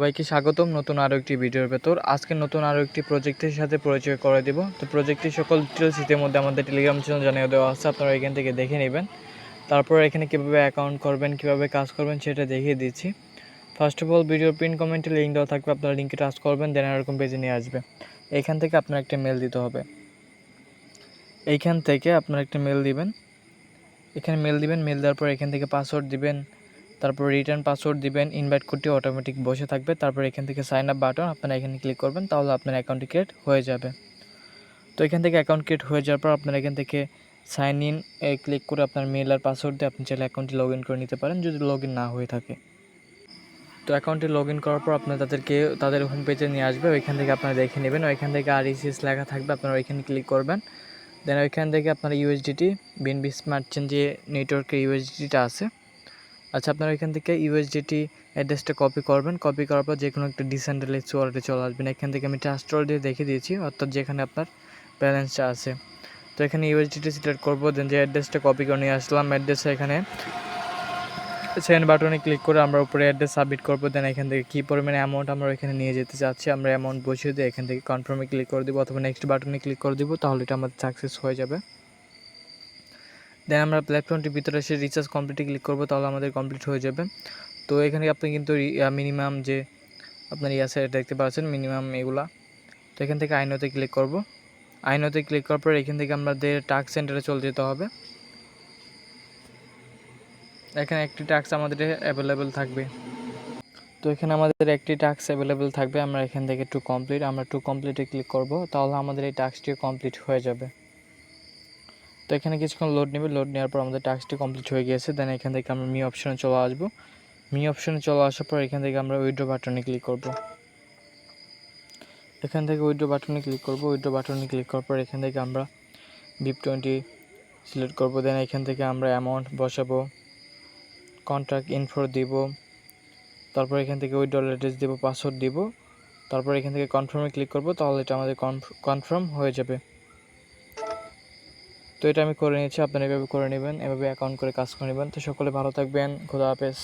সবাইকে স্বাগতম নতুন আরও একটি ভিডিওর ভেতর। আজকে নতুন আরও একটি প্রজেক্টের সাথে পরিচয় করে দেব। তো প্রজেক্টের সকল ডিটেলস ইতিমধ্যে আমাদের টেলিগ্রাম চ্যানেল জানিয়ে দেওয়া আছে, আপনারা এখান থেকে দেখে নেবেন। তারপর এখানে কীভাবে অ্যাকাউন্ট করবেন, কীভাবে কাজ করবেন সেটা দেখিয়ে দিচ্ছি। ফার্স্ট অফ অল ভিডিওর পিন কমেন্টে লিঙ্ক দেওয়া থাকবে, আপনারা লিঙ্কে টাচ করবেন, দেন এরকম পেজে নিয়ে আসবে। এইখান থেকে আপনার একটা মেল দিতে হবে। এইখান থেকে আপনারা একটা মেল দিবেন, এখানে মেল দিবেন। মেল দেওয়ার পর এখান থেকে পাসওয়ার্ড দিবেন, তারপর রিটার্ন পাসওয়ার্ড দিবেন। ইনভাইট কোডটি অটোমেটিক বসে থাকবে। তারপর এখান থেকে সাইন আপ বাটন, আপনারা এখানে ক্লিক করবেন, তাহলে আপনার অ্যাকাউন্টটি ক্রিয়েট হয়ে যাবে। তো এখান থেকে অ্যাকাউন্ট ক্রিয়েট হয়ে যাওয়ার পর আপনারা এখান থেকে সাইন ইন ক্লিক করে আপনার মেল আর পাসওয়ার্ড দিয়ে আপনি চাইলে অ্যাকাউন্টটি লগ ইন করে নিতে পারেন, যদি লগ ইন না হয়ে থাকে। তো অ্যাকাউন্টে লগ ইন করার পর আপনার তাদের হোম পেজে নিয়ে আসবে। ওইখান থেকে আপনারা দেখে নেবেন, ওইখান থেকে RECS লেখা থাকবে, আপনারা ওইখানে ক্লিক করবেন। দেন ওইখান থেকে আপনারা USDT BNB স্মার্ট চেন যে নেটওয়ার্কের USDTটা আছে, আচ্ছা আপনারা এখান থেকে USDT অ্যাড্রেসটা কপি করবেন। কপি করার পর যে কোনো একটা ডিসেন্ট্রালাইজড ওয়ালেটে চলে আসবেন। এখান থেকে আমি ট্রাস্ট ওয়ালেট দিয়ে দেখে দিয়েছি, অর্থাৎ যেখানে আপনার ব্যালেন্সটা আছে। তো এখানে USDT সিলেক্ট করবো, দেন যে অ্যাড্রেসটা কপি করে নিয়ে আসলাম, অ্যাড্রেসে এখানে সেন্ড বাটনে ক্লিক করে আমরা উপরে অ্যাড্রেস সাবমিট করবো। দেন এখান থেকে কী পরিমাণে অ্যামাউন্ট আমরা এখানে নিয়ে যেতে চাচ্ছি, আমরা অ্যামাউন্ট বসিয়ে দিয়ে এখান থেকে কনফার্মে ক্লিক করে দেবো অথবা নেক্সট বাটনে ক্লিক করে দেবো, তাহলে এটা আমাদের সাকসেস হয়ে যাবে। দেন আমরা প্ল্যাটফর্মটির ভিতরে এসে রিচার্জ কমপ্লিটে ক্লিক করবো, তাহলে আমাদের কমপ্লিট হয়ে যাবে। তো এখানে আপনি কিন্তু মিনিমাম যে আপনার আছে দেখতে পাচ্ছেন মিনিমাম এগুলা। তো এখান থেকে আইনোতে ক্লিক করব। আইনোতে ক্লিক করার পর এখান থেকে আমাদের টাস্ক সেন্টারে চলে যেতে হবে। এখানে একটি টাস্ক আমাদের অ্যাভেলেবেল থাকবে। তো এখানে আমাদের একটি টাস্ক অ্যাভেলেবেল থাকবে, আমরা এখান থেকে আমরা টু কমপ্লিটে ক্লিক করব, তাহলে আমাদের এই টাস্কটি কমপ্লিট হয়ে যাবে। তো এখানে কিছুক্ষণ লোড নেবে, লোড নেওয়ার পর আমাদের টাস্কটি কমপ্লিট হয়ে গিয়েছে। দেন এখান থেকে আমরা মি অপশনে চলে আসবো। মি অপশনে চলে আসার পর এখান থেকে আমরা উইথড্র বাটনে ক্লিক করব। এখান থেকে উইথড্র বাটনে ক্লিক করব। উইথড্র বাটনে ক্লিক করার পর এখান থেকে আমরা BIP20 সিলেক্ট করব। দেন এখান থেকে আমরা অ্যামাউন্ট বসাবো, কন্ট্রাক্ট ইনফো দিব, তারপর এখান থেকে উইথড্রল অ্যাড্রেস দিব, পাসওয়ার্ড দিব, তারপর এখান থেকে কনফার্মে ক্লিক করব, তাহলে এটা আমাদের কনফার্ম হয়ে যাবে। তো এটা আমি করে নিয়েছি, আপনারা এভাবে করে নেবেন, এভাবে অ্যাকাউন্ট করে কাজ করে নেবেন। তো সকলে ভালো থাকবেন, খোদা হাফেজ।